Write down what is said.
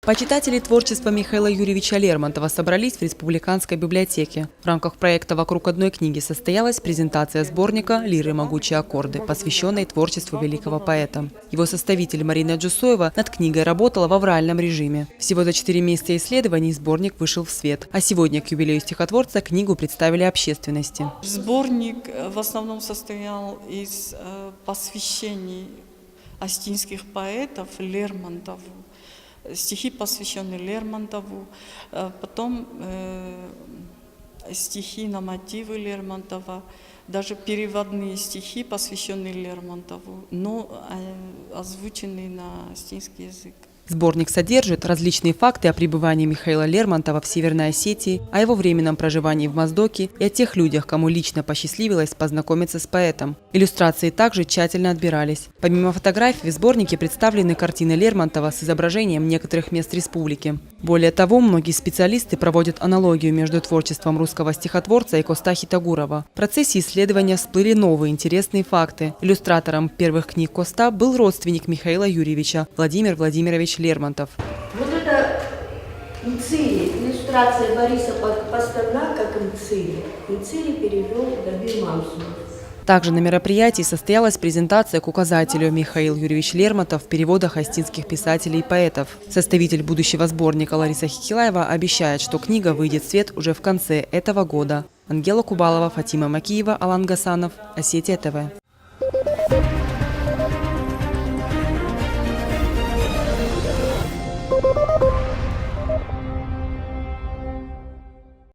Почитатели творчества Михаила Юрьевича Лермонтова собрались в Республиканской библиотеке. В рамках проекта «Вокруг одной книги» состоялась презентация сборника «Лиры. Могучие аккорды», посвященной творчеству великого поэта. Его составитель Марина Джусоева над книгой работала в авральном режиме. Всего за 4 месяца исследований сборник вышел в свет. А сегодня к юбилею стихотворца книгу представили общественности. Сборник в основном состоял из посвящений остинских поэтов Лермонтову. Стихи, посвященные Лермонтову, потом стихи на мотивы Лермонтова, даже переводные стихи, посвященные Лермонтову, но озвученные на остинский язык. Сборник содержит различные факты о пребывании Михаила Лермонтова в Северной Осетии, о его временном проживании в Моздоке и о тех людях, кому лично посчастливилось познакомиться с поэтом. Иллюстрации также тщательно отбирались. Помимо фотографий в сборнике представлены картины Лермонтова с изображением некоторых мест республики. Более того, многие специалисты проводят аналогию между творчеством русского стихотворца и Костахи Тагурова. В процессе исследования всплыли новые интересные факты. Иллюстратором первых книг Коста был родственник Михаила Юрьевича Владимир Владимирович Лермонтов. Вот это Мцыри, иллюстрация Бориса Пастернака к Мцыри. Мцыри перевел Давид Мамсу. Также на мероприятии состоялась презентация к указателю «Михаил Юрьевич Лермонтов» в переводах остинских писателей и поэтов. Составитель будущего сборника Лариса Хикилаева обещает, что книга выйдет в свет уже в конце этого года. Ангела Кубалова, Фатима Макиева, Алан Гасанов, Осетия ТВ.